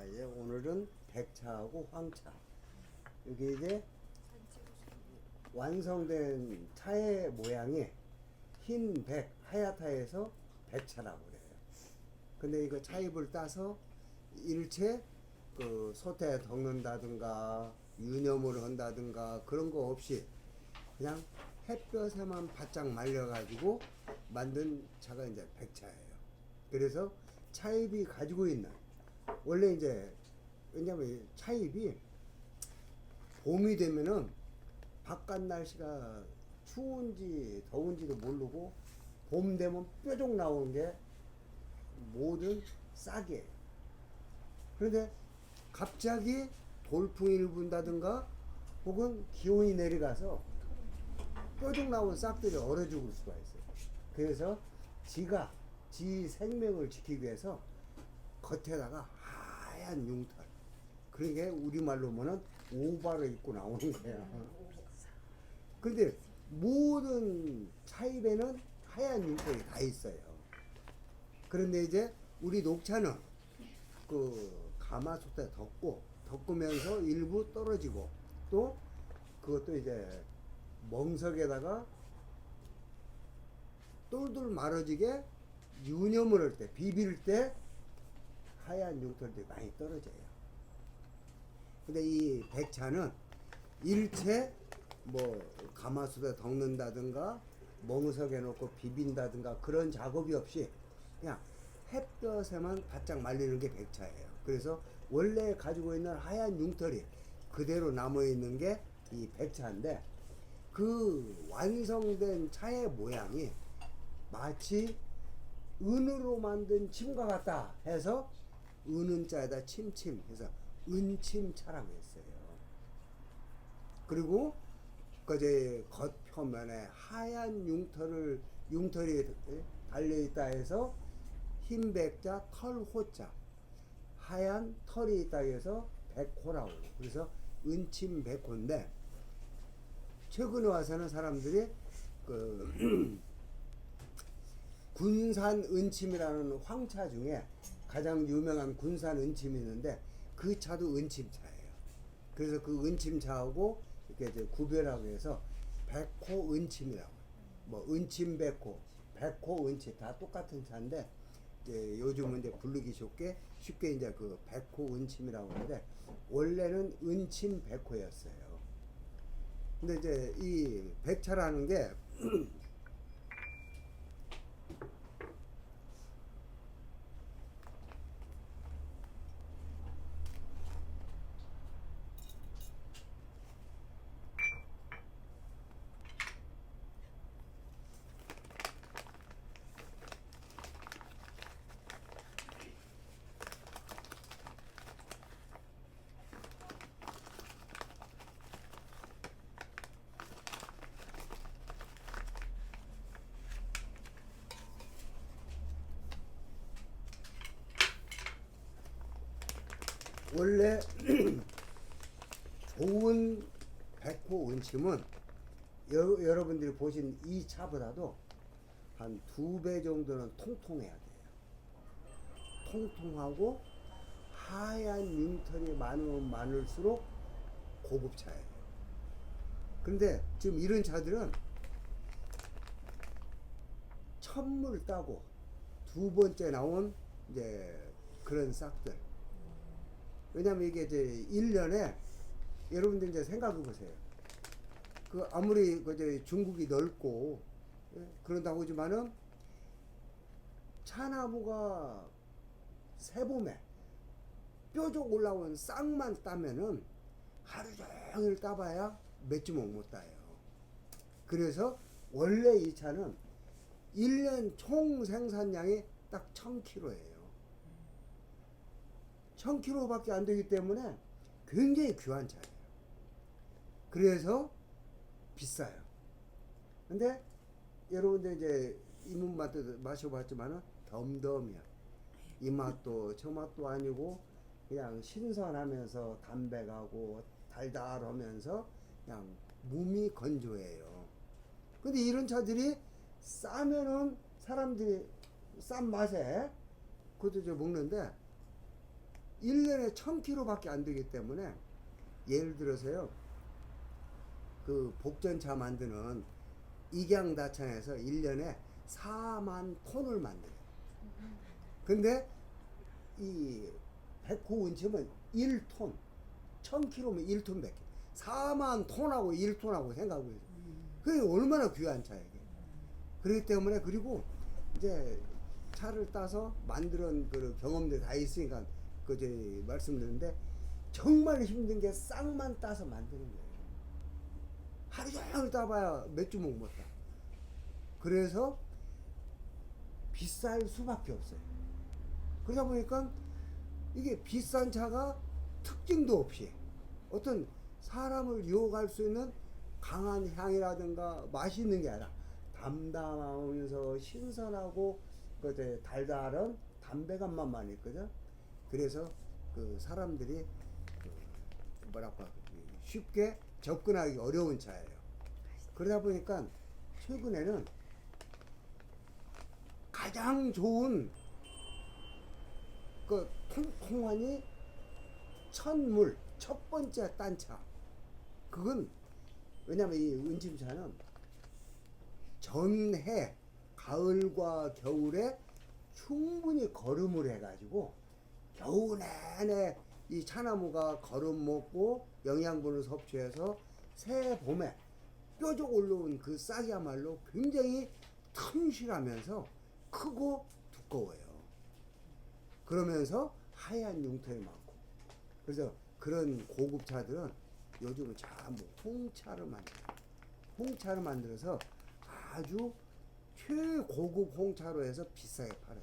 자, 이제 오늘은 백차하고 황차. 여기 이제 완성된 차의 모양이 흰 백, 하얗다해서 백차라고 그래요. 근데 이거 차잎을 따서 일체 그 솥에 덮는다든가 유념을 한다든가 그런 거 없이 그냥 햇볕에만 바짝 말려가지고 만든 차가 이제 백차예요. 그래서 차잎이 가지고 있는 원래 이제 왜냐면 차잎이 봄이 되면은 바깥 날씨가 추운지 더운지도 모르고 봄 되면 뾰족 나오는 게 모든 싹이에요. 그런데 갑자기 돌풍이 분다든가 혹은 기온이 내려가서 뾰족 나온 싹들이 얼어 죽을 수가 있어요. 그래서 지 생명을 지키기 위해서 겉에다가 하얀 융털, 그런 게 우리말로 보면 오바를 입고 나오는 거야. 근데 모든 차입에는 하얀 융털이 다 있어요. 그런데 이제 우리 녹차는 그 가마솥에 덮으면서 일부 떨어지고 또 그것도 이제 멍석에다가 똘똘 말아지게 유념을 할 때, 비빌 때 하얀 융털들이 많이 떨어져요. 근데 이 백차는 일체 뭐 가마솥에 덮는다든가 멍석에 놓고 비빈다든가 그런 작업이 없이 그냥 햇볕에만 바짝 말리는 게 백차예요. 그래서 원래 가지고 있는 하얀 융털이 그대로 남아 있는 게 이 백차인데, 그 완성된 차의 모양이 마치 은으로 만든 침과 같다 해서 은은자에다 침침 해서 은침차라고 했어요. 그리고 그제 겉표면에 하얀 융털이 달려있다 해서 흰백자 털호자, 하얀 털이 있다 해서 백호라고. 그래서 은침백호인데, 최근에 와서는 사람들이 그 군산 은침이라는 황차 중에 가장 유명한 군산 은침이 있는데 그 차도 은침차예요. 그래서 그 은침차하고 이렇게 이제 구별하고 해서 백호 은침이라고. 뭐 은침백호, 백호 은침 다 똑같은 차인데 이제 요즘은 이제 부르기 쉽게 이제 그 백호 은침이라고 하는데 원래는 은침백호였어요. 근데 이제 이 백차라는 게 원래 좋은 백호 은침은 여러분들이 보신 이 차보다도 한 2배 정도는 통통해야 돼요. 통통하고 하얀 융털이 많으면 많을수록 고급차예요. 근데 지금 이런 차들은 첫물 따고 두 번째 나온 이제 그런 싹들. 왜냐면 이게 이제 1년에 여러분들 이제 생각해 보세요. 그 아무리 그 중국이 넓고 그런다고 하지만은 차나무가 새봄에 뾰족 올라온 싹만 따면은 하루 종일 따봐야 몇 주먹 못 따요. 그래서 원래 이 차는 1년 총 생산량이 딱 1000kg예요. 1000kg밖에 안 되기 때문에 굉장히 귀한 차예요. 그래서 비싸요. 근데 여러분들 이제 이 맛도 마셔봤지만은 덤덤이야. 이 맛도 저 맛도 아니고 그냥 신선하면서 담백하고 달달하면서 그냥 몸이 건조해요. 근데 이런 차들이 싸면은 사람들이 싼 맛에 그것도 저 먹는데 1년에 1000kg밖에 안 되기 때문에 예를 들어서요. 그 복전차 만드는 익양다창에서 1년에 4만 톤을 만들어요. 근데 이 백호 은침은 1톤, 1000kg면 1톤밖에. 4만 톤하고 1톤하고 생각해보세요. 그게 얼마나 귀한 차예요. 이게. 그렇기 때문에 그리고 이제 차를 따서 만드는 그 경험들이 다 있으니까 그 말씀드렸는데 정말 힘든 게 싹만 따서 만드는 거예요. 하루 종일 따봐야 몇 주먹 못 따. 그래서 비쌀 수밖에 없어요. 그러다 보니까 이게 비싼 차가 특징도 없이 어떤 사람을 유혹할 수 있는 강한 향이라든가 맛있는 게 아니라 담담하면서 신선하고 그 달달한 담백함만 있거든. 그래서 그 사람들이 그 뭐랄까 쉽게 접근하기 어려운 차예요. 그러다 보니까 최근에는 가장 좋은 그 통통하니 천물 첫 번째 딴차. 그건 왜냐면 이 은침차는 전해 가을과 겨울에 충분히 거름을 해가지고 겨우 내내 이 차나무가 거름 먹고 영양분을 섭취해서 새 봄에 뾰족 올라온 그 싹이야말로 굉장히 튼실하면서 크고 두꺼워요. 그러면서 하얀 융털이 많고. 그래서 그런 고급 차들은 요즘은 전부 홍차를 만들어요. 홍차를 만들어서 아주 최고급 홍차로 해서 비싸게 팔아요.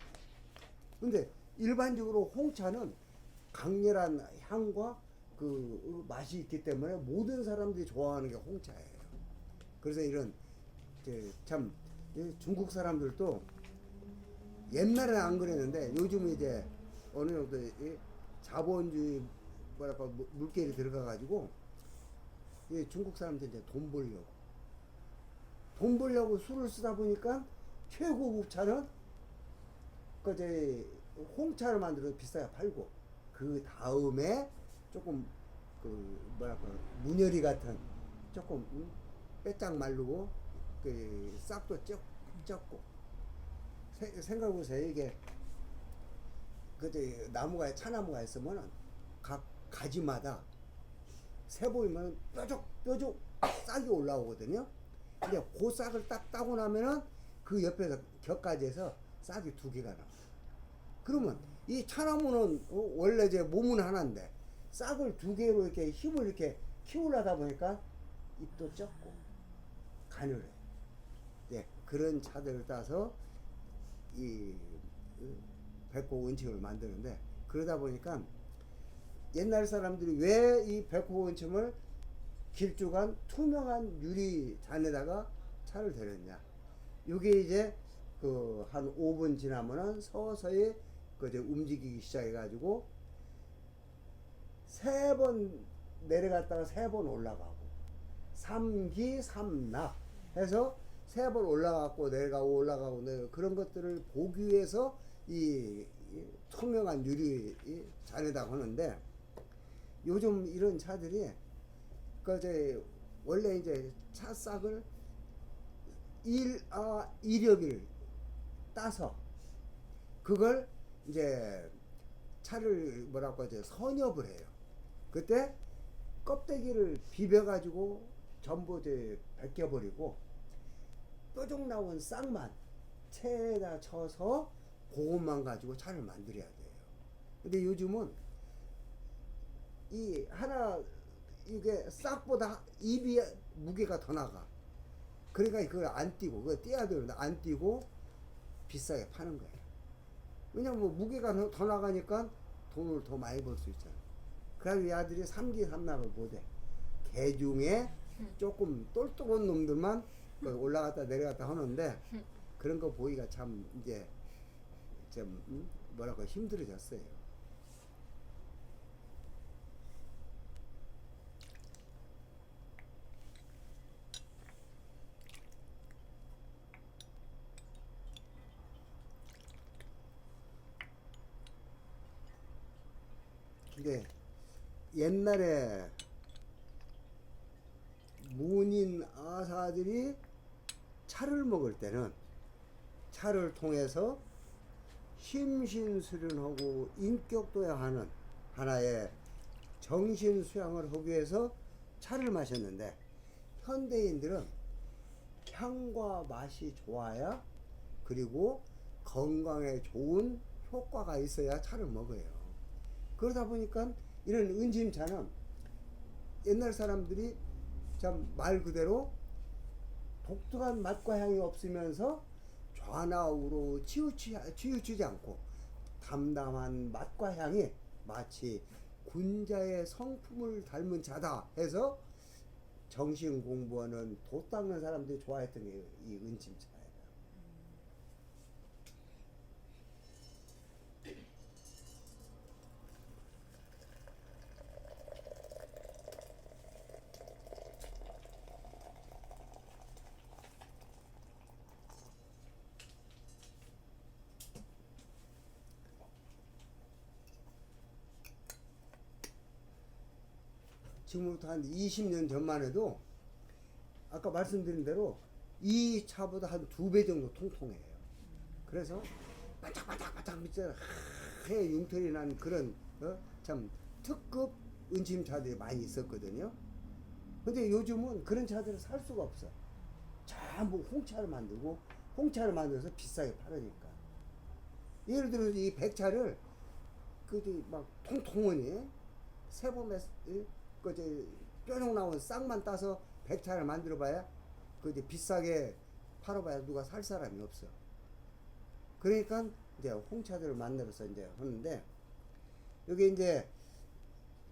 근데 일반적으로 홍차는 강렬한 향과 그 맛이 있기 때문에 모든 사람들이 좋아하는 게 홍차예요. 그래서 이런 참 중국 사람들도 옛날에는 안 그랬는데 요즘은 이제 어느 정도 자본주의 뭐랄까 물결이 들어가 가지고 중국 사람들 이제 돈 벌려고 술을 쓰다 보니까 최고급 차는 그 홍차를 만들어서 비싸게 팔고 그 다음에 조금 그 뭐랄까 문열이 같은 조금 빼짝 마르고 그 싹도 적고 생각해보세요. 이게 그 나무가 차나무가 있으면은 각 가지마다 새 보이면 뾰족 싹이 올라오거든요. 근데 그 싹을 딱 따고 나면은 그 옆에서 곁가지에서 싹이 2개가 나와요. 그러면 이 차나무는 원래 제 몸은 하나인데 싹을 2개로 이렇게 힘을 이렇게 키우려다 보니까 잎도 적고 가늘해. 예, 그런 차들을 따서 이 백호 은침을 만드는데 그러다 보니까 옛날 사람들이 왜 이 백호 은침을 길쭉한 투명한 유리 잔에다가 차를 데렸냐. 이게 이제 그 한 5분 지나면은 서서히 그 이제 움직이기 시작해가지고 3번 내려갔다가 3번 올라가고 3기 3낙 해서 3번 올라가고 내려가고 올라가고 내려가고 그런 것들을 보기 위해서 이 투명한 유리 잔에다 하는데 요즘 이런 차들이 그 이제 원래 이제 차 싹을 일엽을 따서 그걸 이제 차를 뭐라고 하죠 선엽을 해요. 그때 껍데기를 비벼가지고 전부 이제 벗겨버리고 뾰족 나온 싹만 체에다 쳐서 그것만 가지고 차를 만들어야 돼요. 근데 요즘은 이 하나 이게 싹보다 입이 무게가 더 나가. 그러니까 그걸 안 띄고 그거 띄어야 되는데 안 띄고 비싸게 파는 거예요. 왜냐면 뭐 무게가 더 나가니까 돈을 더 많이 벌 수 있잖아. 그래서 이 아들이 3기 3낙을 못해. 개 중에 조금 똘똘한 놈들만 올라갔다 내려갔다 하는데 그런 거 보기가 참 이제 좀 뭐랄까 힘들어졌어요. 이제 옛날에 문인 아사들이 차를 먹을 때는 차를 통해서 심신수련하고 인격도양하는 하나의 정신수양을 하기 위해서 차를 마셨는데, 현대인들은 향과 맛이 좋아야, 그리고 건강에 좋은 효과가 있어야 차를 먹어요. 그러다 보니까 이런 은침차는 옛날 사람들이 참 말 그대로 독특한 맛과 향이 없으면서 좌나우로 치우치지 않고 담담한 맛과 향이 마치 군자의 성품을 닮은 차다 해서 정신 공부하는 도 닦는 사람들이 좋아했던 게 이 은침차예요. 지금부터 한 20년 전만 해도 아까 말씀드린 대로 이 차보다 한 2배 정도 통통해요. 그래서 반짝반짝반짝 밑에 하얘 융털이 난 그런 참 특급 은침차들이 많이 있었거든요. 근데 요즘은 그런 차들을 살 수가 없어. 전부 홍차를 만들고, 홍차를 만들어서 비싸게 팔으니까. 예를 들어서 이 백차를 막 통통하니 세범에 그저 뾰족 나온 싹만 따서 백차를 만들어봐야 그저 비싸게 팔아봐야 누가 살 사람이 없어. 그러니까 이제 홍차들을 만들어서 이제 하는데, 여기 이제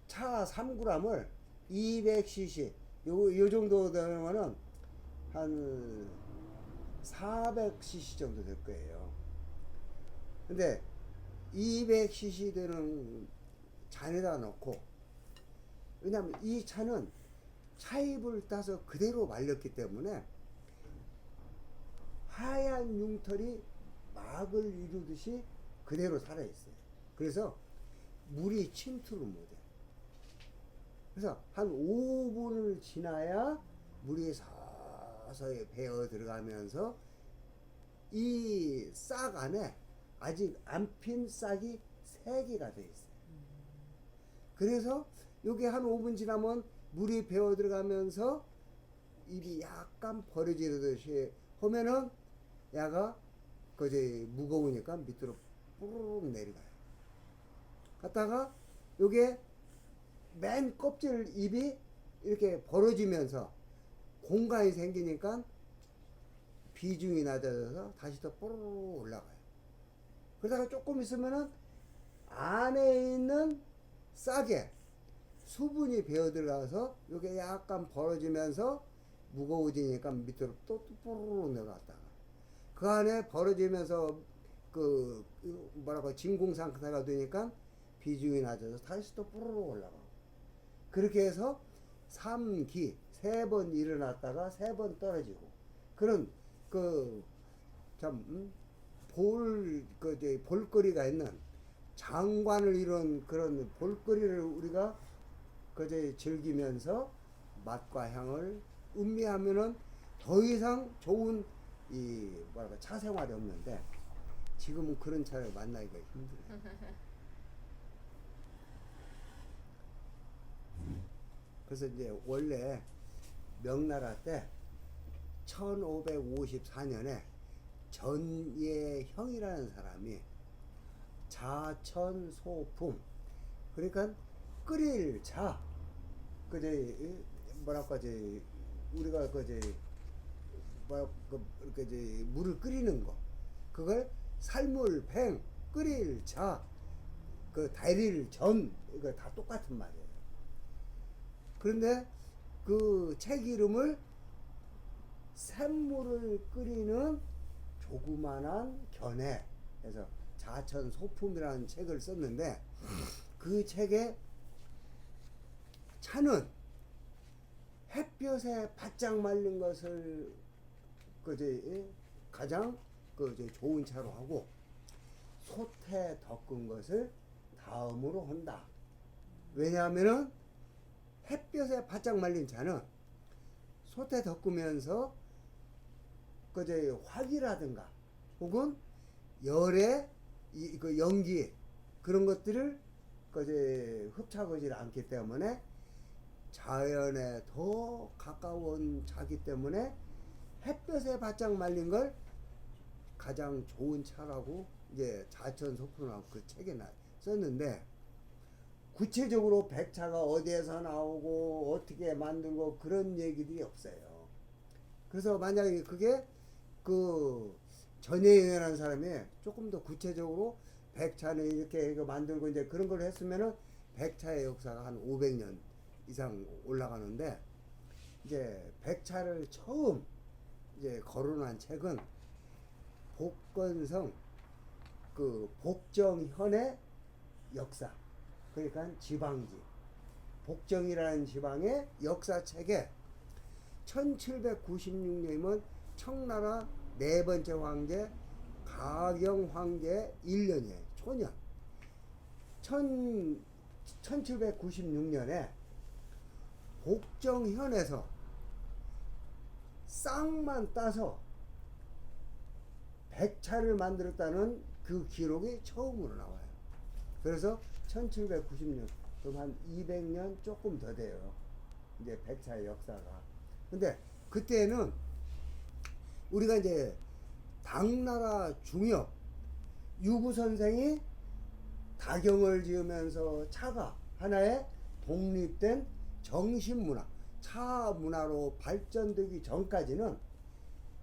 차 3g을 200cc 요 정도 되면은 한 400cc 정도 될 거예요. 근데 200cc 되는 잔에다 넣고, 왜냐면 이 차는 차입을 따서 그대로 말렸기 때문에 하얀 융털이 막을 이루듯이 그대로 살아있어요. 그래서 물이 침투를 못해. 그래서 한 5분을 지나야 물이 서서히 배어 들어가면서 이 싹 안에 아직 안 핀 싹이 3개가 돼 있어요. 그래서 요게 한 5분 지나면 물이 배어 들어가면서 입이 약간 벌어지듯이 하면은 야가 그제 무거우니까 밑으로 뿌르륵 내려가요. 갔다가 요게 맨 껍질 입이 이렇게 벌어지면서 공간이 생기니까 비중이 낮아져서 다시 또 뿌르륵 올라가요. 그러다가 조금 있으면은 안에 있는 싹에 수분이 배어 들어가서 이게 약간 벌어지면서 무거워지니까 밑으로 또 뿌르륵 내려갔다가 그 안에 벌어지면서 그 뭐라고 진공 상태가 되니까 비중이 낮아서 다시 또 뿌르륵 올라가고, 그렇게 해서 3기 3번 일어났다가 3번 떨어지고, 그런 참 볼거리가 있는 장관을 이룬 그런 볼거리를 우리가 그제 즐기면서 맛과 향을 음미하면은 더 이상 좋은 이 뭐랄까 차 생활이 없는데, 지금은 그런 차를 만나기가 힘들어요. 그래서 이제 원래 명나라 때 1554년에 전예형이라는 사람이 자천소품, 그러니까 끓일 차, 그제 뭐랄까 제 우리가 그제 이렇게 물을 끓이는 거, 그걸 삶을 팽 끓일 차, 그 달일 전, 이거 다 똑같은 말이에요. 그런데 그 책 이름을 샘물을 끓이는 조그만한 견해 해서 자천소품이라는 책을 썼는데, 그 책에 차는 햇볕에 바짝 말린 것을 가장 좋은 차로 하고, 솥에 덮은 것을 다음으로 한다. 왜냐하면은 햇볕에 바짝 말린 차는 솥에 덮으면서 그저 화기라든가 혹은 열에 그 연기 그런 것들을 그저 흡착하지 않기 때문에 자연에 더 가까운 차기 때문에 햇볕에 바짝 말린 걸 가장 좋은 차라고 이제 자천 소품하고 그 책에 썼는데, 구체적으로 백차가 어디에서 나오고 어떻게 만들고 그런 얘기들이 없어요. 그래서 만약에 그게 그 전예인이라는 사람이 조금 더 구체적으로 백차는 이렇게 만들고 이제 그런 걸 했으면은 백차의 역사가 한 500년 이상 올라가는데, 이제 백차를 처음 이제 거론한 책은 복건성 그 복정현의 역사, 그러니까 지방지 복정이라는 지방의 역사책에 1796년이면 청나라 네 번째 황제 가경 황제 1년이에요. 초년 1796년에 복정현에서 쌍만 따서 백차를 만들었다는 그 기록이 처음으로 나와요. 그래서 1796년, 그럼 한 200년 조금 더 돼요. 이제 백차의 역사가. 근데 그때는 우리가 이제 당나라 중엽 유구 선생이 다경을 지으면서 차가 하나의 독립된 정신문화, 차 문화로 발전되기 전까지는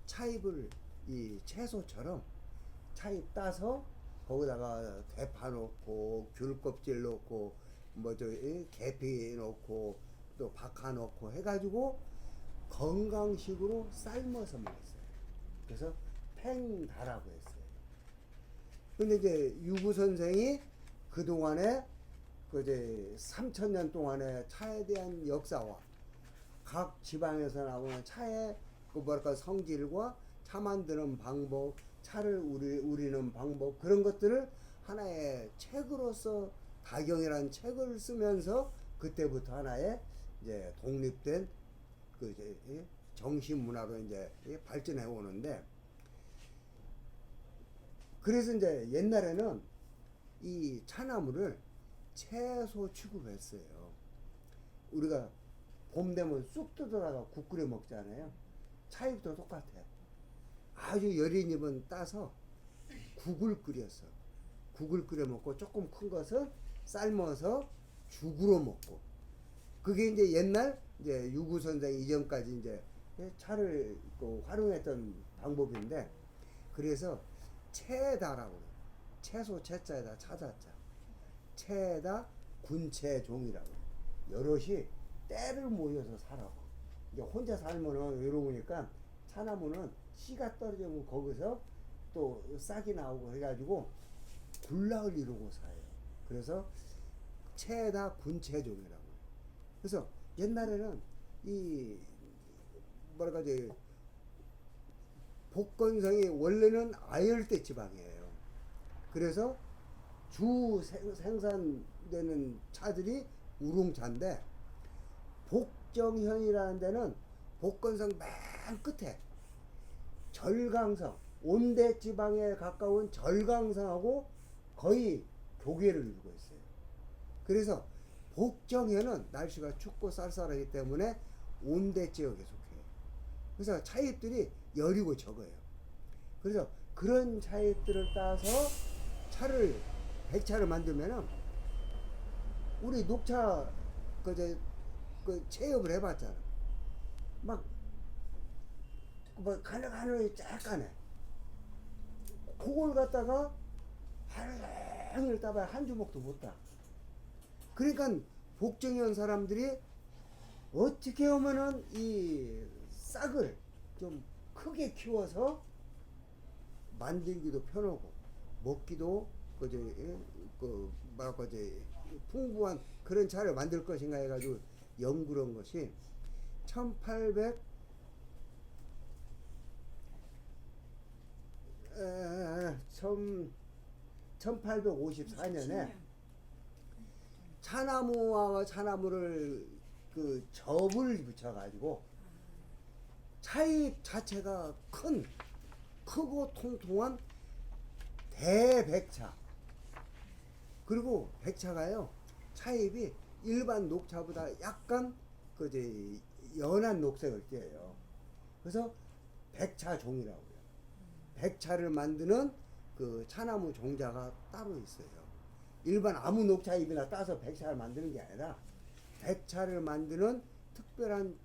차잎을 이 채소처럼 차잎 따서 거기다가 대파 넣고 귤 껍질 넣고 뭐저 계피 넣고 또 박하 넣고 해가지고 건강식으로 삶아서 먹었어요. 그래서 팽다라고 했어요. 근데 이제 유구 선생이 그동안에 그 이제 3000년 동안의 차에 대한 역사와 각 지방에서 나오는 차의 그 뭐랄까 성질과 차 만드는 방법, 차를 우리는 방법, 그런 것들을 하나의 책으로서 다경이라는 책을 쓰면서 그때부터 하나의 이제 독립된 그 이제 정신 문화로 이제 발전해 오는데, 그래서 이제 옛날에는 이 차나무를 채소 취급했어요. 우리가 봄 되면 쑥 뜯어다가 국 끓여 먹잖아요. 차잎도 똑같아요. 아주 여린 잎은 따서 국을 끓여서 국을 끓여 먹고, 조금 큰 것은 삶아서 죽으로 먹고, 그게 이제 옛날 이제 유구 선생 이전까지 이제 차를 그 활용했던 방법인데, 그래서 채다라고 그래요. 채소 채자에다 차자자, 채다 군채종이라고 해요. 여럿이 때를 모여서 살아고, 이제 혼자 살면은 외로우니까 차나무는 씨가 떨어지면 거기서 또 싹이 나오고 해가지고 군락을 이루고 살아요. 그래서 채다 군채종이라고 해요. 그래서 옛날에는 이 뭐랄까 이제 복건성이 원래는 아열대 지방이에요. 그래서 주 생산되는 차들이 우롱차인데, 복정현이라는 데는 복건성 맨 끝에 절강성, 온대 지방에 가까운 절강성하고 거의 교계를 이루고 있어요. 그래서 복정현은 날씨가 춥고 쌀쌀하기 때문에 온대 지역에 속해요. 그래서 차잎들이 여리고 적어요. 그래서 그런 차잎들을 따서 차를 백차를 만들면은, 우리 녹차 그 체험을 해봤잖아. 막 뭐 가늘가늘 쫙가네. 그걸 갖다가 하루 종일 따봐야 한 주먹도 못 따. 그러니까 복정현 사람들이 어떻게 하면은 이 싹을 좀 크게 키워서 만들기도 편하고 먹기도 그 뭐랄까 이제 풍부한 그런 차를 만들 것인가 해가지고 연구를 한 것이 1854년에 차나무와 차나무를 그 접을 붙여가지고 차잎 자체가 크고 통통한 대백차. 그리고 백차가요, 차잎이 일반 녹차보다 약간 그 이제 연한 녹색을 띠어요. 그래서 백차종이라고요. 백차를 만드는 그 차나무 종자가 따로 있어요. 일반 아무 녹차잎이나 따서 백차를 만드는 게 아니라 백차를 만드는 특별한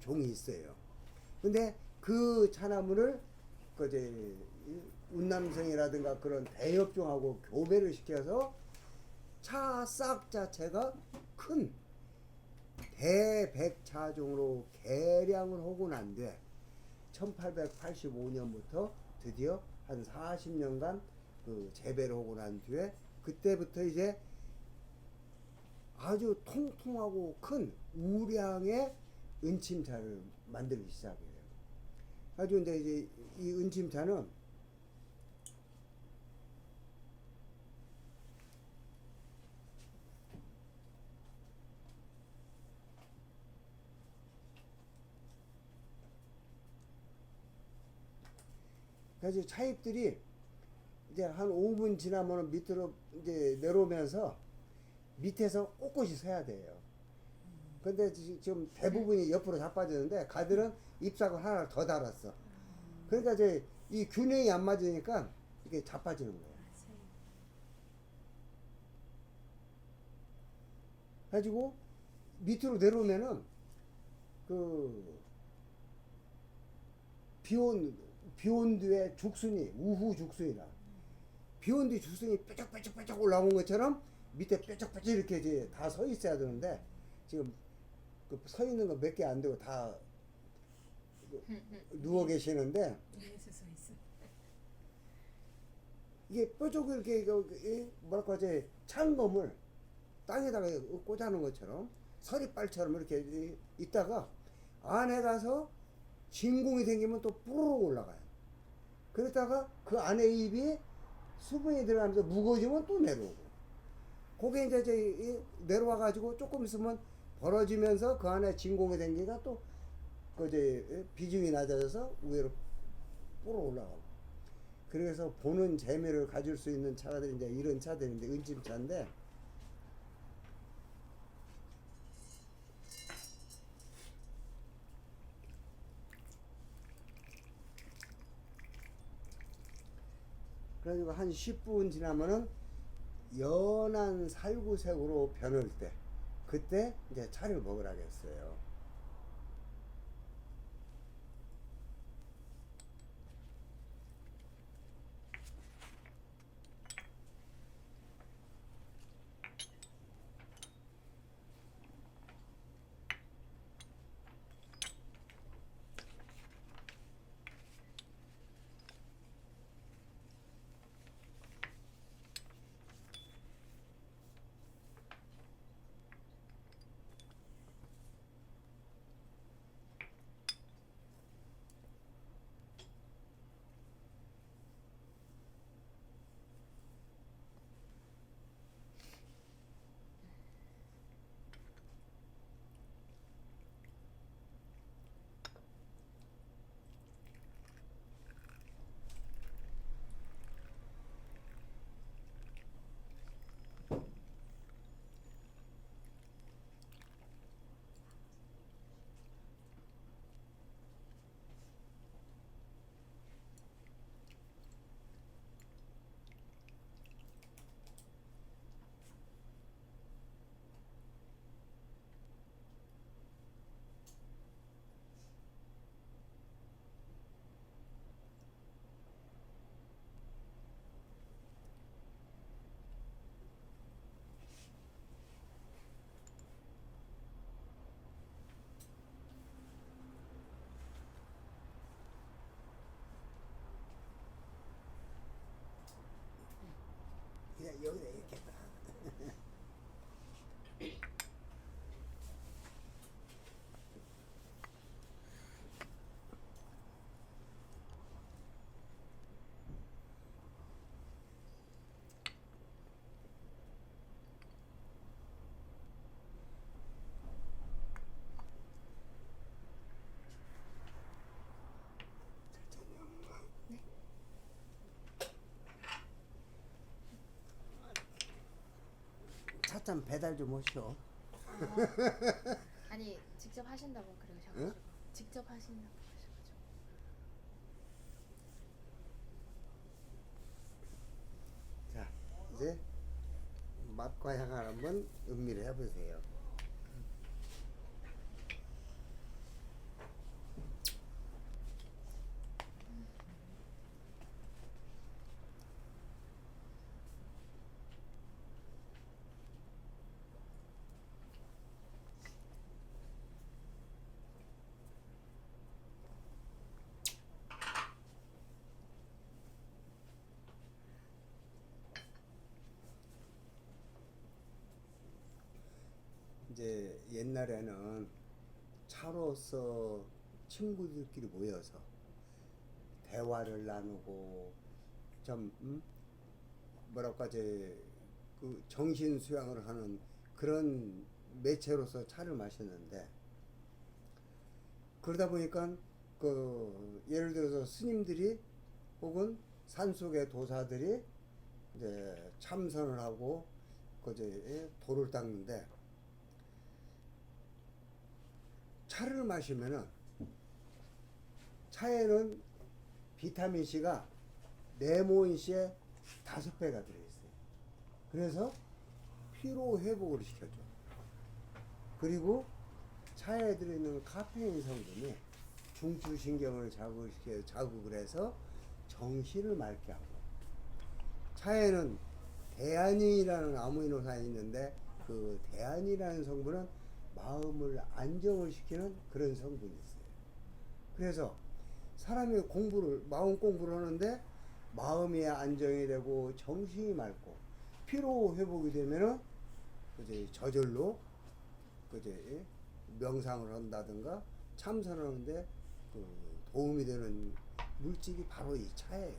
종이 있어요. 근데 그 차나무를 그 이제 운남생이라든가 그런 대엽종하고 교배를 시켜서 차 싹 자체가 큰 대백차종으로 개량을 하고 난 뒤에 1885년부터 드디어 한 40년간 그 재배를 하고 난 뒤에 그때부터 이제 아주 통통하고 큰 우량의 은침차를 만들기 시작해요. 아주 이제 이 은침차는 그래서 차잎들이 이제 한 5분 지나면 밑으로 이제 내려오면서 밑에서 꼿꼿이 서야 돼요. 근데 지금 대부분이 옆으로 자빠졌는데 가들은 잎사귀 하나 더 달았어. 그러니까 이제 이 균형이 안 맞으니까 이게 자빠지는 거예요. 가지고 밑으로 내려오면은 그 비온 뒤에 죽순이 우후 죽순이라 비온 뒤 죽순이 뾰족뾰족뾰족 올라온 것처럼 밑에 뾰족뾰족 이렇게 이제 다 서 있어야 되는데 지금 그 서 있는 거 몇 개 안 되고 다 누워 계시는데 이게 뾰족 이렇게 뭐랄까 이제 찬 검을 땅에다가 꽂아놓은 것처럼 서리빨처럼 이렇게 있다가 안에 가서 진공이 생기면 또 뿌르륵 올라가요. 그러다가 그 안에 잎이 수분이 들어가면서 무거워지면 또 내려오고. 그게 이제 내려와 가지고 조금 있으면 벌어지면서 그 안에 진공이 생기니까 또 그 이제 비중이 낮아져서 위로 뿌르 올라가고. 그래서 보는 재미를 가질 수 있는 차들이 이제 이런 차들인데 은침차인데 그래가지고 한 10분 지나면은 연한 살구색으로 변할 때 그때 이제 차를 먹으라겠어요. 차참 배달 좀 오시오. 아니 직접 하신다고 그러셔가지고 응? 직접 하신다고 그러셔가지고 자, 이제 맛과 향을 한번 음미를 해보세요. 이제 옛날에는 차로서 친구들끼리 모여서 대화를 나누고 좀 뭐랄까 이제 그 정신 수양을 하는 그런 매체로서 차를 마셨는데, 그러다 보니까 그 예를 들어서 스님들이 혹은 산속의 도사들이 이제 참선을 하고 그 이제 돌을 닦는데, 차를 마시면은 차에는 비타민 C가 레몬 C의 5배가 들어있어요. 그래서 피로 회복을 시켜줘. 그리고 차에 들어있는 카페인 성분이 중추신경을 자극을 해서 정신을 맑게 하고, 차에는 대안이라는 아미노산이 있는데 그 대안이라는 성분은 마음을 안정을 시키는 그런 성분이 있어요. 그래서 사람이 마음 공부를 하는데 마음이 안정이 되고 정신이 맑고 피로 회복이 되면은 이제 저절로 이제 명상을 한다든가 참선을 하는데 그 도움이 되는 물질이 바로 이 차예요.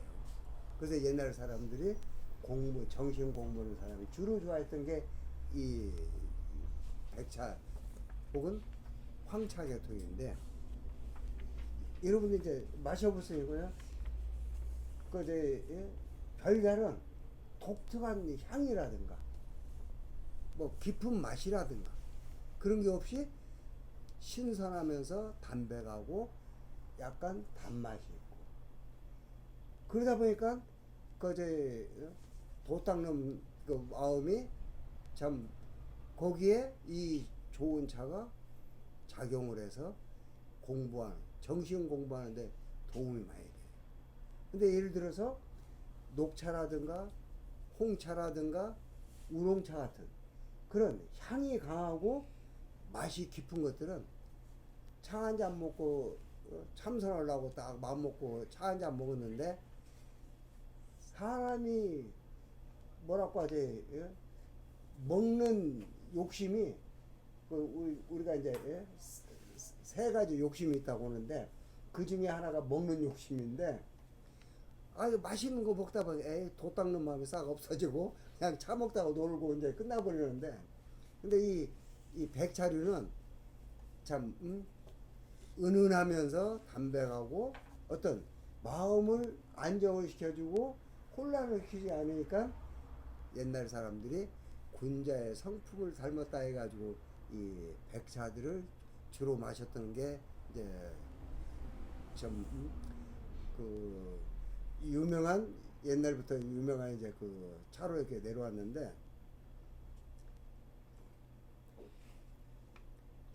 그래서 옛날 사람들이 정신 공부하는 사람이 주로 좋아했던 게 이 백차 혹은 황차 계통인데, 여러분들 이제 마셔보세요. 그 이제 별다른 독특한 향이라든가 뭐 깊은 맛이라든가 그런 게 없이 신선하면서 담백하고 약간 단맛이 있고, 그러다 보니까 그 이제 도 닦는 그 마음이 참 거기에 이 좋은 차가 작용을 해서 정신 공부하는데 도움이 많이 돼요. 근데 예를 들어서 녹차라든가 홍차라든가 우롱차 같은 그런 향이 강하고 맛이 깊은 것들은 차 한 잔 먹고 참선하려고 딱 마음 먹고 차 한 잔 먹었는데, 사람이 뭐라고 하지, 먹는 욕심이 우리가 이제 세 가지 욕심이 있다고 하는데 그 중에 하나가 먹는 욕심인데, 맛있는 거 먹다 보니 도 닦는 마음이 싹 없어지고 그냥 차 먹다가 놀고 이제 끝나버리는데, 근데 이 백차류는 참 은은하면서 담백하고 어떤 마음을 안정을 시켜주고 혼란을 시키지 않으니까 옛날 사람들이 군자의 성품을 닮았다 해가지고 이 백차들을 주로 마셨던 게 이제 좀 그 유명한, 옛날부터 유명한 이제 그 차로 이렇게 내려왔는데,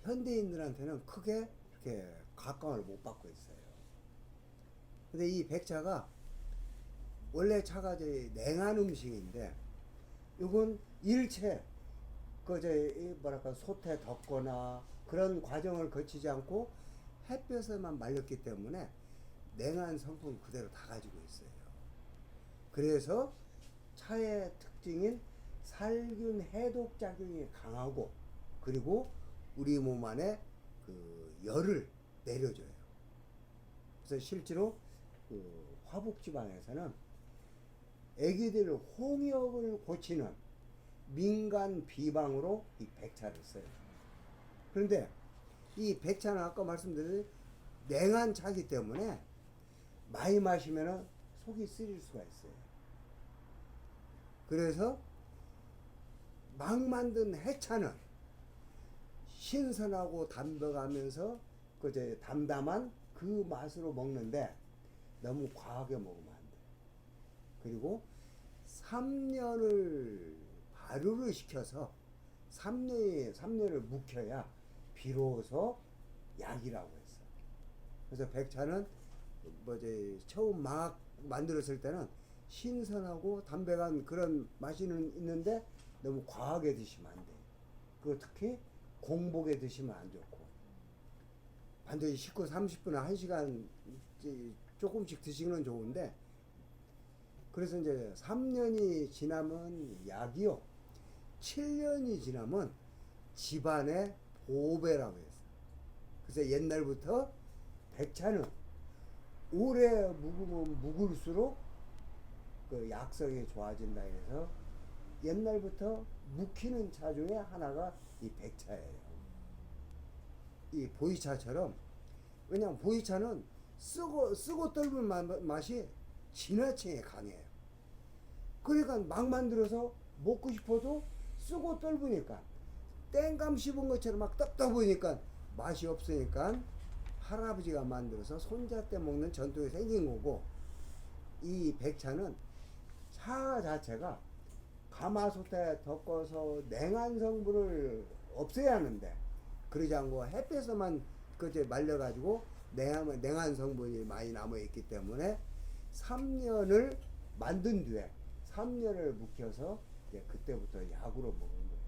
현대인들한테는 크게 이렇게 각광을 못 받고 있어요. 근데 이 백차가 원래 차가 이제 냉한 음식인데, 이건 일체 그제 뭐랄까 솥에 덮거나 그런 과정을 거치지 않고 햇볕에만 말렸기 때문에 냉한 성분 그대로 다 가지고 있어요. 그래서 차의 특징인 살균 해독 작용이 강하고, 그리고 우리 몸 안에 그 열을 내려줘요. 그래서 실제로 그 화북 지방에서는 애기들 홍역을 고치는 민간 비방으로 이 백차를 써요. 그런데 이 백차는 아까 말씀드린 냉한 차기 때문에 많이 마시면 속이 쓰릴 수가 있어요. 그래서 막 만든 해차는 신선하고 담백하면서 그제 담담한 그 맛으로 먹는데 너무 과하게 먹으면 안 돼. 그리고 3년을 발효를 시켜서 3년을 묵혀야 비로소 약이라고 했어. 그래서 백차는 뭐지 처음 막 만들었을 때는 신선하고 담백한 그런 맛이는 있는데 너무 과하게 드시면 안 돼. 그 특히 공복에 드시면 안 좋고 반드시 식후 30분에 1시간 조금씩 드시는 좋은데 그래서 이제 3년이 지나면 약이요 7년이 지나면 집안의 보배라고 했어. 그래서 옛날부터 백차는 오래 묵으면 묵을수록 그 약성이 좋아진다 해서 옛날부터 묵히는 차 중에 하나가 이 백차예요. 이 보이차처럼 왜냐면 보이차는 쓰고 떫은 맛이 지나치게 강해요. 그러니까 막 만들어서 먹고 싶어도 쓰고 떫으니까 땡감 씹은 것처럼 막 떡떡보니까 맛이 없으니까 할아버지가 만들어서 손자 때 먹는 전통이 생긴 거고 이 백차는 차 자체가 가마솥에 덮어서 냉한 성분을 없애야 하는데 그러지 않고 햇볕에만 그저 말려가지고 냉한 성분이 많이 남아있기 때문에 3년을 만든 뒤에 3년을 묵혀서 이제 그때부터 약으로 먹은 거예요.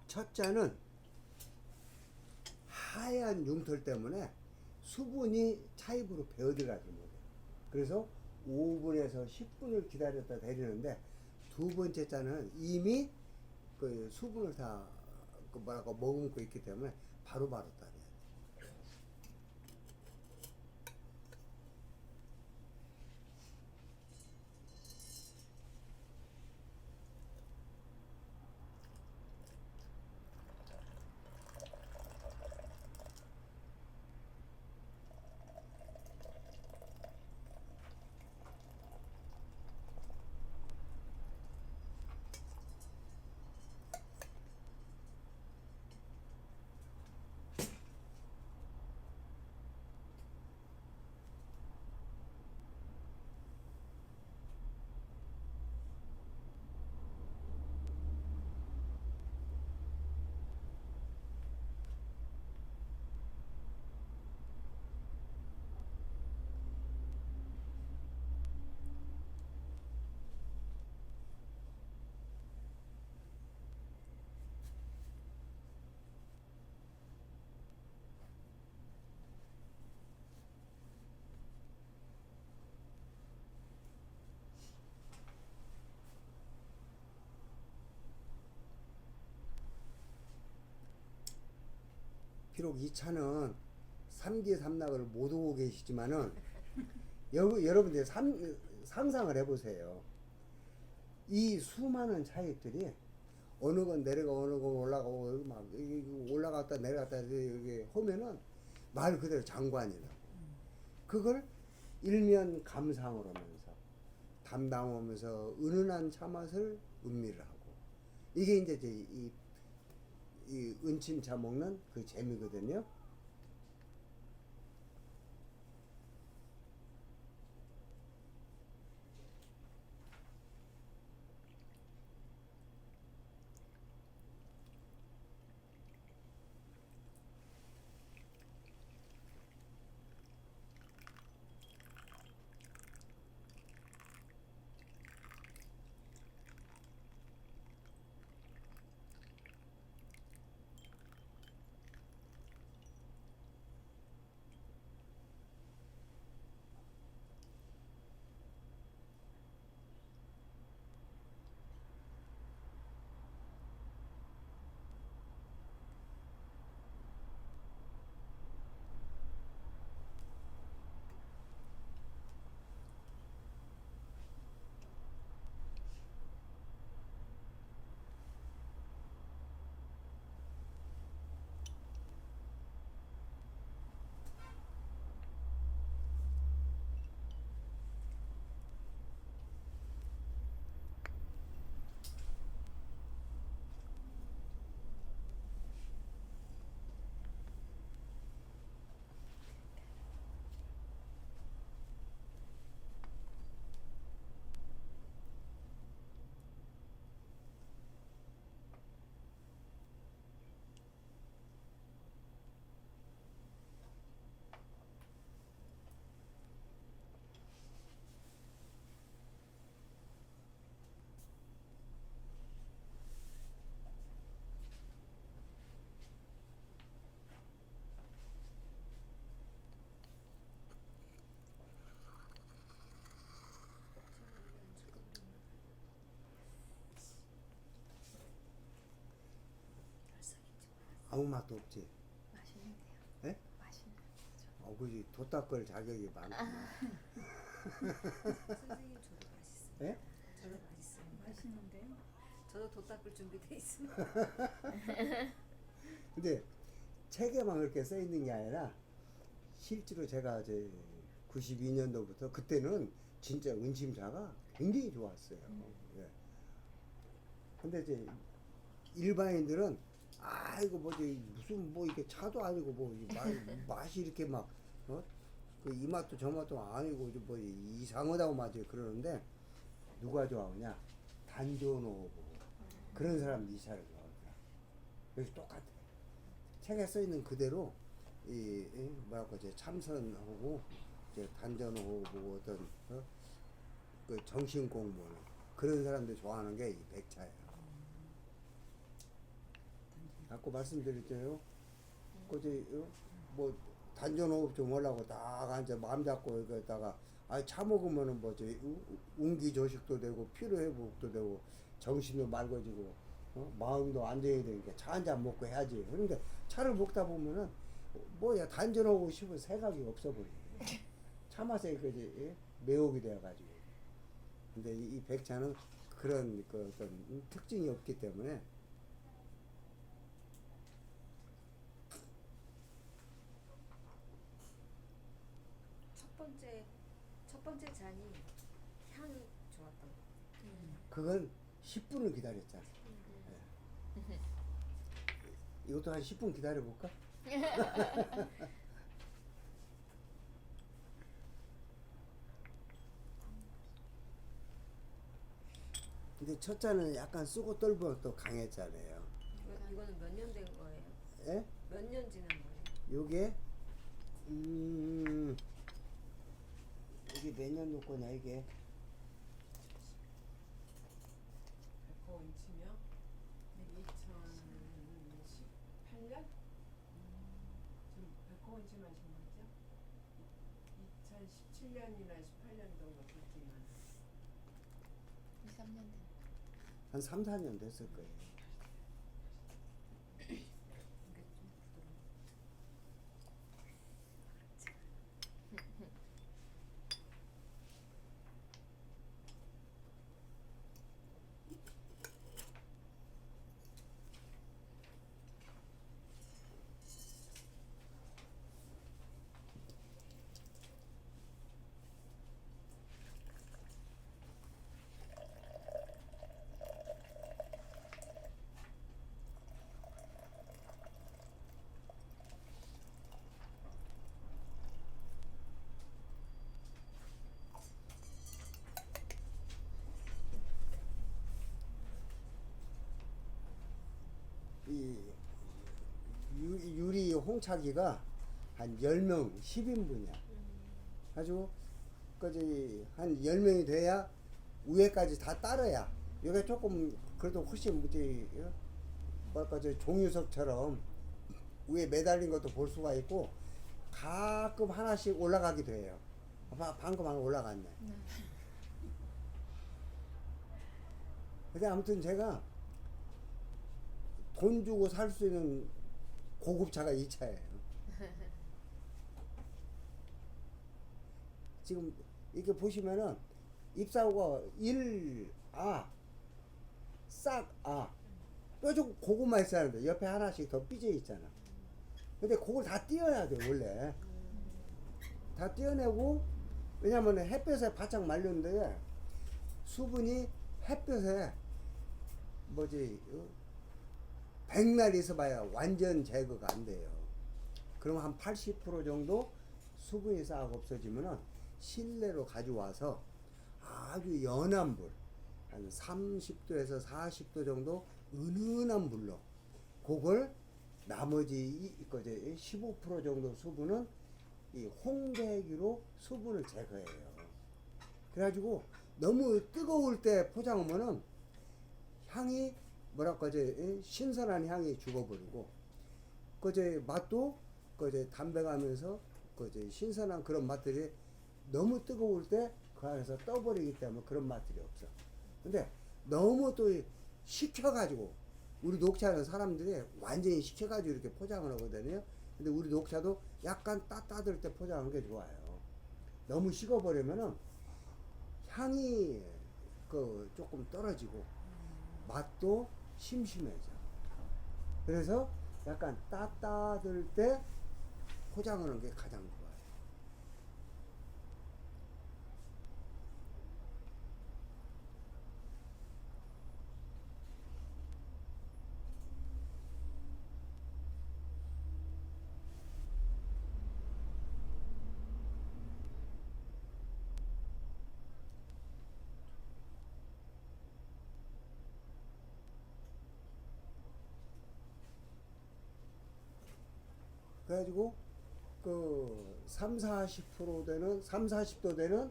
첫 잔은 하얀 융털 때문에 수분이 차입으로 배어들어가지 못해요. 그래서 5분에서 10분을 기다렸다 내리는데 두 번째 잔은 이미 그 수분을 다 그 뭐라고 머금고 있기 때문에 바로바로 따려야 돼. 비록 이 차는 삼기삼락을 못 오고 계시지만은 여러분들 상상을 해보세요. 이 수많은 차익들이 어느 건 내려가 어느 건 올라가고 막 올라갔다 내려갔다 이렇게 하면은 말 그대로 장관이라고. 그걸 일면 감상을 하면서 담담하면서 은은한 차맛을 음미를 하고 이게 이제 이 은침차 먹는 그 재미거든요. 아무 맛도 없지. 맛있는데요. 예? 맛있는 거죠. 그지 도 닦을 자격이 많구나. 선생님 저도 맛있어요. 예? 저도 맛있어요. 맛있는데요? 저도 도 닦을 준비돼 있습니다. 근데 책에만 그렇게 써 있는 게 아니라 실제로 제가 이제 92년도부터 그때는 진짜 은침차가 굉장히 좋았어요. 예. 근데 이제 일반인들은 이거 뭐지 무슨 뭐 이게 차도 아니고 뭐 맛이 이렇게 막 그 이 맛도 저 맛도 아니고 뭐 이상하다고 맞아요 그러는데 누가 좋아하냐 단조노 그런 사람들이 이 차를 좋아하더라. 여기 똑같아. 책에 써 있는 그대로 뭐랄까 이제 참선하고 이제 단전하고 어떤 그 정신 공부는 그런 사람들 좋아하는 게 이 백차예요. 아까 말씀드렸죠. 그지 뭐 단전호흡 좀 하려고 딱 앉아 마음 잡고 여기다가 차 먹으면은 뭐지 운기 조식도 되고 피로 회복도 되고 정신도 맑아지고 마음도 안정이 되니까 차 한 잔 먹고 해야지. 그러니까 차를 먹다 보면은 뭐야 단전하고 싶은 생각이 없어버려. 차 맛에 그지 매혹이 되어가지고. 근데 이 백차는 그런 그 어떤 특징이 없기 때문에. 첫 번째 잔이 향이 좋았던 것 같아요. 그건 10분을 기다렸잖아. 예. 이것도 한 10분 기다려볼까? 근데 첫 잔은 약간 쓰고 떨고 또 강했잖아요. 이거는 몇 년 된 거예요? 예? 몇 년 지난 거예요? 요게 이게 몇 년도 거냐 이게 100호인치며 2018년? 지금 100호인치 마신 거죠? 2017년이나 18년 정도 됐지만 2, 3년 된. 한 3, 4년 됐을 거예요. 이게 좀 부드러워. 이 유리 홍차기가 한 10명, 10인분이야. 가지고 그지 한 10명이 돼야 위에까지 다 따라야. 이게 조금 그래도 훨씬 뭐지 뭐랄까 저 종유석처럼 위에 매달린 것도 볼 수가 있고 가끔 하나씩 올라가기도 해요. 방금 하나 올라갔네. 근데 아무튼 제가 돈 주고 살 수 있는 고급차가 이 차예요. 지금 이렇게 보시면은 잎사구가 1A 싹 A 뾰족 고구마 있었는데 옆에 하나씩 더 삐져 있잖아. 근데 그걸 다 떼어야 돼 원래. 다 떼어내고 왜냐면 햇볕에 바짝 말렸는데 수분이 햇볕에 뭐지 백날 있어봐야 완전 제거가 안 돼요. 그럼 한 80% 정도 수분이 싹 없어지면은 실내로 가져와서 아주 연한 불, 한 30도에서 40도 정도 은은한 불로 그걸 나머지 15% 정도 수분은 이 홍배기로 수분을 제거해요. 그래가지고 너무 뜨거울 때 포장하면은 향이 뭐랄까 이제 신선한 향이 죽어버리고 그제 맛도 그제 담백하면서 그제 신선한 그런 맛들이 너무 뜨거울 때 그 안에서 떠버리기 때문에 그런 맛들이 없어. 근데 너무 또 식혀가지고 우리 녹차는 사람들이 완전히 식혀가지고 이렇게 포장을 하거든요. 근데 우리 녹차도 약간 따뜻할 때 포장하는 게 좋아요. 너무 식어버리면은 향이 그 조금 떨어지고 맛도 심심해져. 그래서 약간 따뜻할 때 포장하는 게 가장 좋아요. 그래가지고 그 3, 40% 되는 3, 40도 되는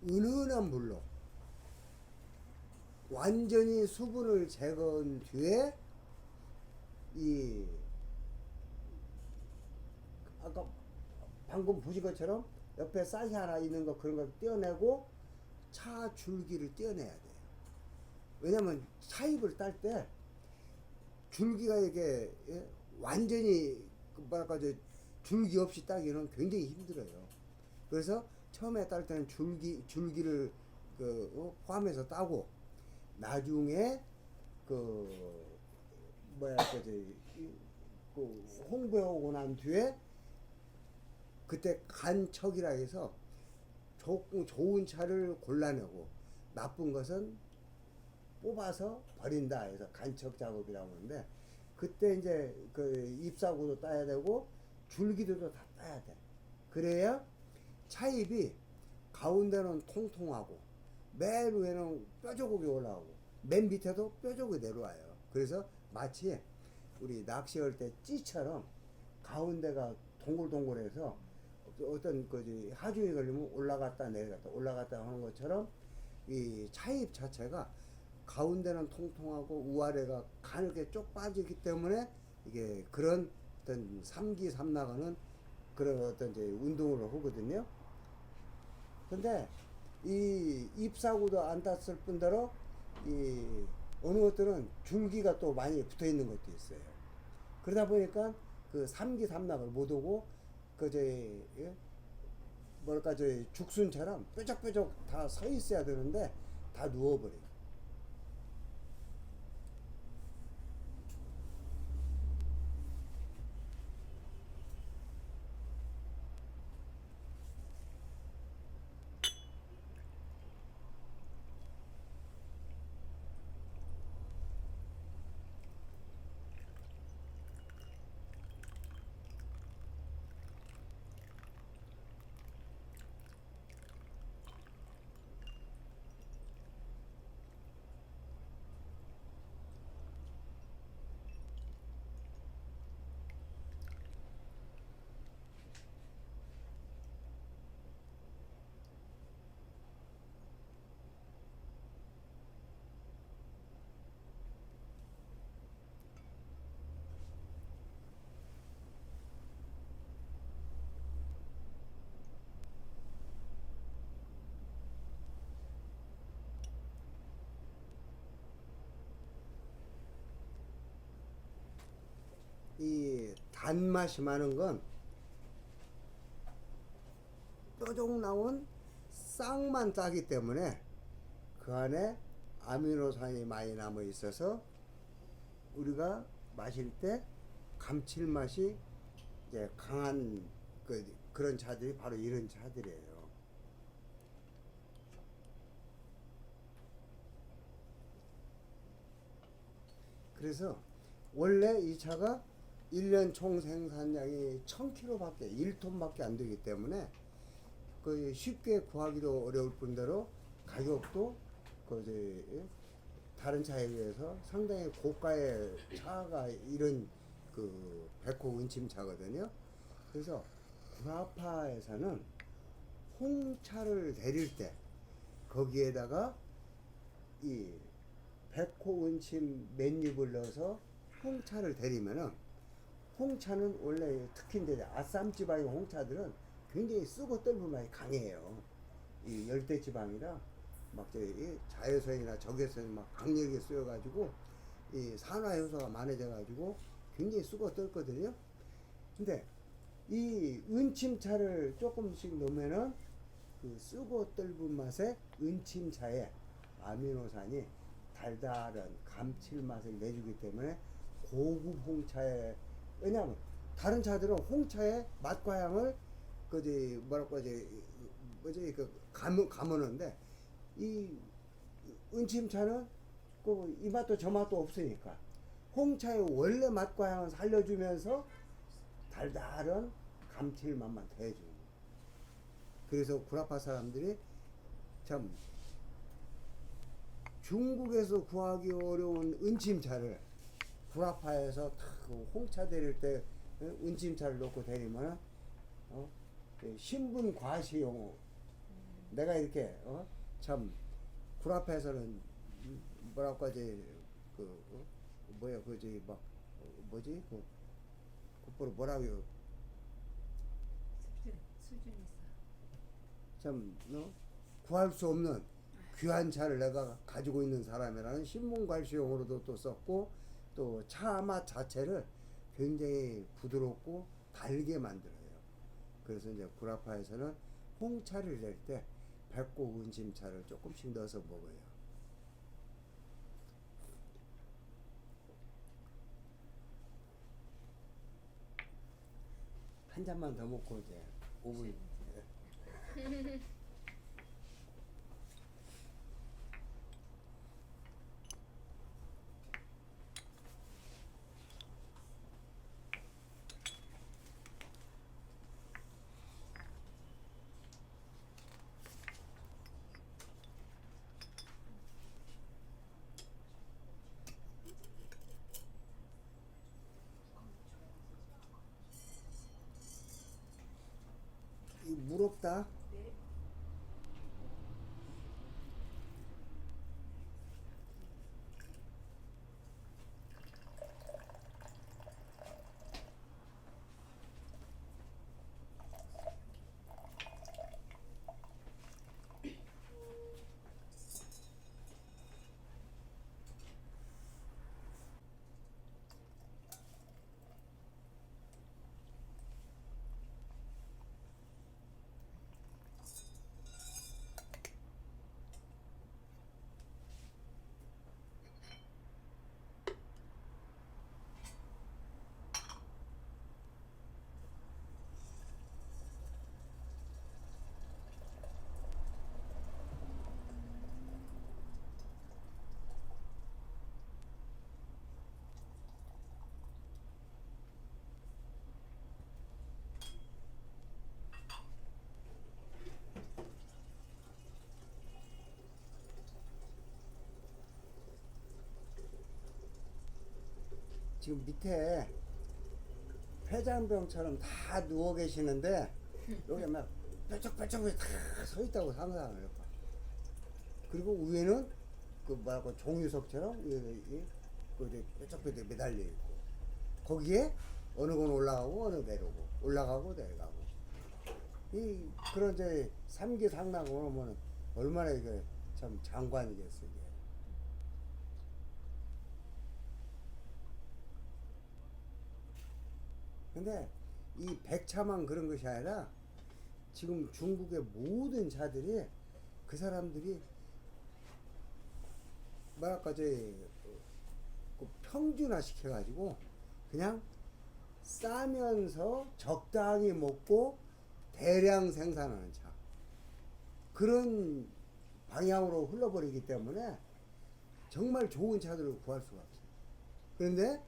은은한 물로 완전히 수분을 제거한 뒤에 이 아까 방금 보신 것처럼 옆에 쌀이 하나 있는 거 그런 걸 떼어내고 차 줄기를 떼어내야 돼요. 왜냐면 차잎을 딸 때 줄기가 이게 완전히 뭐랄까 줄기 없이 따기는 굉장히 힘들어요. 그래서 처음에 딸 때는 줄기를 포함해서 따고 나중에 그 뭐야 그 홍보하고 난 뒤에 그때 간척이라 해서 좋은 차를 골라내고 나쁜 것은 뽑아서 버린다 해서 간척 작업이라고 하는데 그때 이제 그 잎사구도 따야 되고 줄기들도 다 따야 돼. 그래야 차잎이 가운데는 통통하고 맨 위에는 뾰족하게 올라오고 맨 밑에도 뾰족하게 내려와요. 그래서 마치 우리 낚시할 때 찌처럼 가운데가 동글동글해서 어떤 거지 하중이 걸리면 올라갔다 내려갔다 하는 것처럼 이 차잎 자체가 가운데는 통통하고 우아래가 가늘게 쪽 빠지기 때문에 이게 그런 어떤 삼기삼나가는 그런 어떤 이제 운동을 하거든요. 근데 이 잎사구도 안 땄을 뿐더러 이 어느 것들은 줄기가 또 많이 붙어 있는 것도 있어요. 그러다 보니까 그 삼기삼락을 못 오고 그저 뭐랄까 저 죽순처럼 뾰족뾰족 다 서 있어야 되는데 다 누워버려요. 이 단맛이 많은 건 뾰족 나온 싹만 따기 때문에 그 안에 아미노산이 많이 남아 있어서 우리가 마실 때 감칠맛이 이제 강한 그런 차들이 바로 이런 차들이에요. 그래서 원래 이 차가 1년 총 생산량이 1000kg밖에 1톤밖에 안 되기 때문에 그 쉽게 구하기도 어려울 뿐더러 가격도 그 다른 차에 비해서 상당히 고가의 차가 이런 그 백호 은침차거든요. 그래서 구라파에서는 홍차를 데릴 때 거기에다가 이 백호 은침 맨잎을 넣어서 홍차를 데리면은 홍차는 원래 특히 이제 아쌈 지방의 홍차들은 굉장히 쓰고 떫은 맛이 강해요. 이 열대 지방이라 막 자외선이나 적외선이 막 강력하게 쏘여가지고 이 산화 효소가 많아져 가지고 굉장히 쑥어 뜰거든요. 근데 이 은침차를 조금씩 넣으면은 그 쑥어 뜰분 맛에 은침차에 아미노산이 달달한 감칠맛을 내주기 때문에 고급 홍차에, 왜냐하면 다른 차들은 홍차의 맛과 향을 그지 뭐랄까 이제 뭐지 그 감으는데 이 은침차는 그 이 맛도 저 맛도 없으니까 홍차의 원래 맛과 향을 살려주면서 달달한 감칠맛만 더해주는 거예요. 그래서 구라파 사람들이 참 중국에서 구하기 어려운 은침차를 구라파에서 그 홍차 데릴 때 은침차를 넣고 데리면 신분 과시용. 내가 이렇게 참 구라파에서는 뭐랄까 이제 그 뭐야 그지 막 뭐지 그 곧바로 뭐라고요. 수준 있어. 참 구할 수 없는 귀한 차를 내가 가지고 있는 사람이라는 신문 과시용으로도 또 썼고 또 차 맛 자체를 굉장히 부드럽고 달게 만들어요. 그래서 이제 구라파에서는 홍차를 낼 때 백곡 은침차를 조금씩 넣어서 먹어요. 한 잔만 더 먹고 이제 5분. 물 없다. 지금 밑에 회장병처럼 다 누워 계시는데 여기 막 뾰족뾰족하게 다 서 있다고 상상을 해봐. 그리고 위에는 그 뭐라고 종유석처럼 그 이제 뾰족뾰족 매달려 있고 거기에 어느 건 올라가고 어느 내려오고 올라가고 내려가고 이 그런 이제 삼기상락을 오면 얼마나 이게 참 장관이겠어 이게. 근데 이 백차만 그런 것이 아니라 지금 중국의 모든 차들이 그 사람들이 뭐랄까 그 평준화 시켜가지고 그냥 싸면서 적당히 먹고 대량 생산하는 차 그런 방향으로 흘러버리기 때문에 정말 좋은 차들을 구할 수가 없어요. 그런데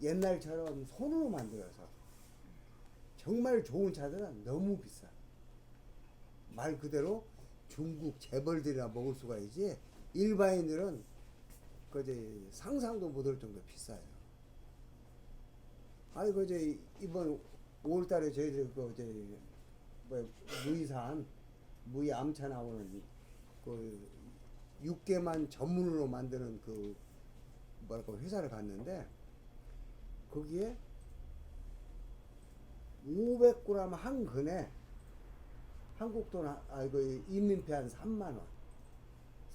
옛날처럼 손으로 만들어서 정말 좋은 차들은 너무 비싸. 말 그대로 중국 재벌들이나 먹을 수가 있지 일반인들은 그지 상상도 못할 정도 비싸요. 아니 그지 이번 5월달에 저희들 그지 뭐 무이산 무이 암차 나오는 그 육개만 전문으로 만드는 그 뭐랄까 회사를 갔는데 거기에 500g 한 근에 한국 돈 그 인민폐 한 3만 원.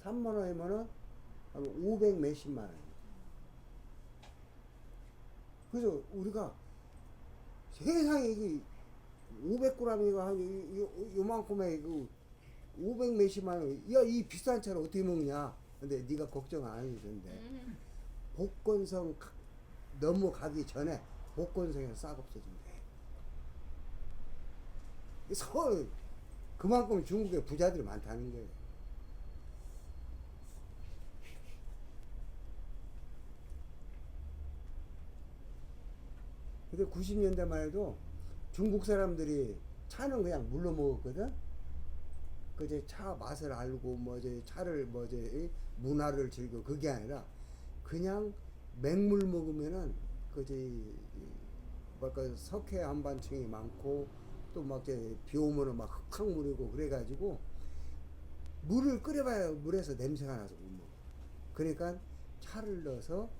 3만 원이면은 한 500 몇십만 원. 그래서 우리가 세상에 그 500g이가 한 요만큼의 그 500 몇십만 원, 야, 이 비싼 차를 어떻게 먹냐? 근데 네가 걱정 안 해도 된대. 복건성 넘어가기 전에 복건성에서 싹 없어진대. 그만큼 중국에 부자들이 많다는 거예요. 근데 90년대만 해도 중국 사람들이 차는 그냥 물로 먹었거든. 그제 차 맛을 알고 뭐제 차를 뭐제 문화를 즐겨 그게 아니라 그냥 맹물 먹으면은 그제 뭐랄까 석회 한반층이 많고 또 막 이제 비 오면은 막 흙탕물이고 그래가지고 물을 끓여봐야 물에서 냄새가 나서 못 먹어. 그러니까 차를 넣어서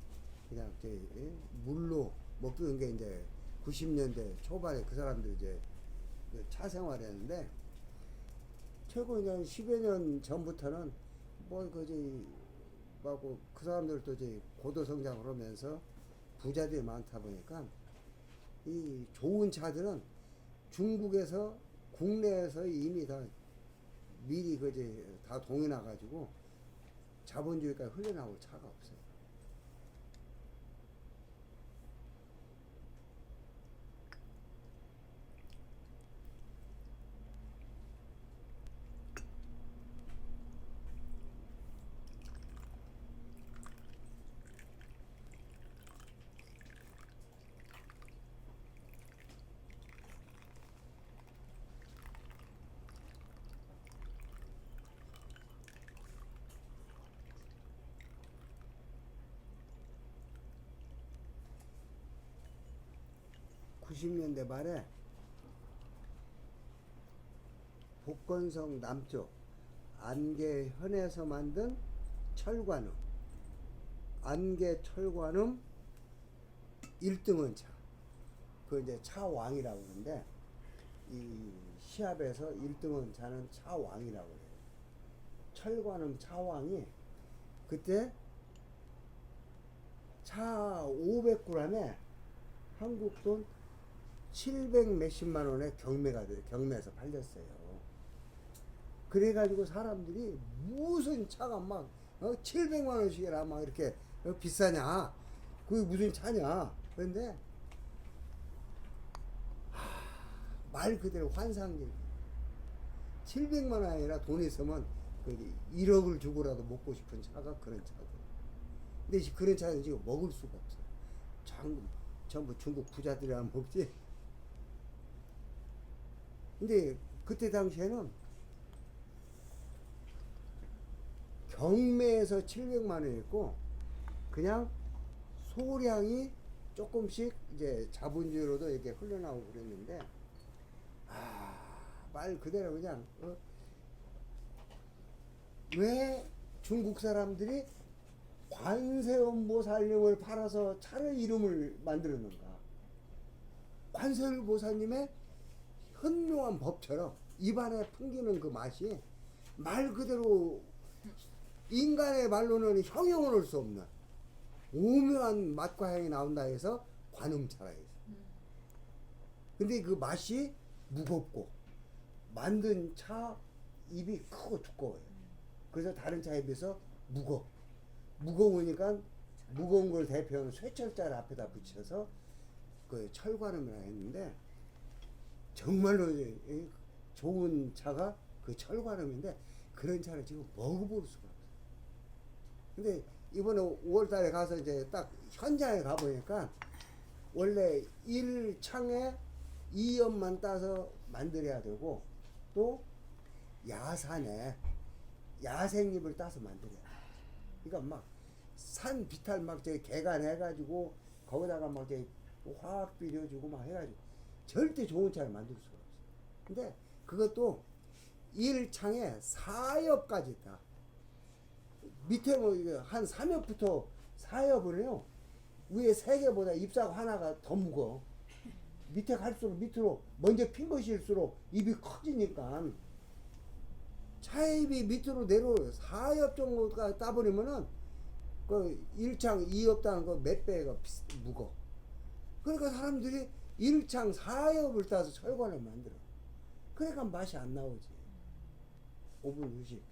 그냥 이제 물로 먹던 게 이제 90년대 초반에 그 사람들 이제 차 생활했는데 최고 이제 10여 년 전부터는 뭐 그지 뭐고 그 사람들도 이제 고도 성장을 하면서 부자들이 많다 보니까 이 좋은 차들은 중국에서 국내에서 이미 다 미리 그지 다 동해나 가지고 자본주의까지 흘러나올 차가 없어요. (90) 년대 말에 복건성 남쪽 안개현에서 만든 철관음, 안개 철관음 1등은 차. 그 이제 차왕이라고 그러는데 이 시합에서 1등은 차는 차왕이라고 그래요. 철관음 차왕이 그때 차 500g에 한국 돈 700 몇십만 원에 경매에서 팔렸어요. 그래가지고 사람들이 무슨 차가 막 700만 원씩이라 막 이렇게 비싸냐? 그게 무슨 차냐? 그런데 말 그대로 환상적. 700만 원 아니라 돈 있으면 1억을 주고라도 먹고 싶은 차가 그런 차고. 근데 그런 차는 지금 먹을 수가 없어요. 전부 중국 부자들이랑 먹지. 근데 그때 당시에는 경매에서 700만 원이었고 그냥 소량이 조금씩 이제 자본주의로도 이렇게 흘러나오고 그랬는데 말 그대로 그냥 왜 중국 사람들이 관세음보살님을 팔아서 차를 이름을 만들었는가? 관세음보살님의 현명한 법처럼 입안에 풍기는 그 맛이 말 그대로 인간의 말로는 형용을 할 수 없는 오묘한 맛과 향이 나온다 해서 관음차라 해서. 근데 그 맛이 무겁고 만든 차 입이 크고 두꺼워요. 그래서 다른 차에 비해서 무거우니까 무거운 걸 대표하는 쇠철자를 앞에다 붙여서 그 철관음이라 했는데 정말로 좋은 차가 그 철관음인데 그런 차를 지금 먹어볼 수가 없어요. 근데 이번에 5월달에 가서 이제 딱 현장에 가보니까 원래 1창에 2연만 따서 만들어야 되고 또 야산에 야생잎을 따서 만들어야 돼. 그러니까 막 산 비탈 막 저기 개간해가지고 거기다가 막 저기 화학 비료주고 막 해가지고 절대 좋은 차를 만들 수가 없어. 근데 그것도 1창에 4엽까지 있다. 밑에 뭐 한 3엽부터 4엽을 해요. 위에 3개보다 잎사고 하나가 더 무거워. 밑에 갈수록 밑으로 먼저 핀 것일수록 잎이 커지니까 차잎이 밑으로 내려 4엽 정도가 따버리면은 그 1창 2엽 따는 거 몇 배가 무거워. 그러니까 사람들이 1창 4엽을 따서 철관을 만들어. 그러니까 맛이 안 나오지. 5분 후식.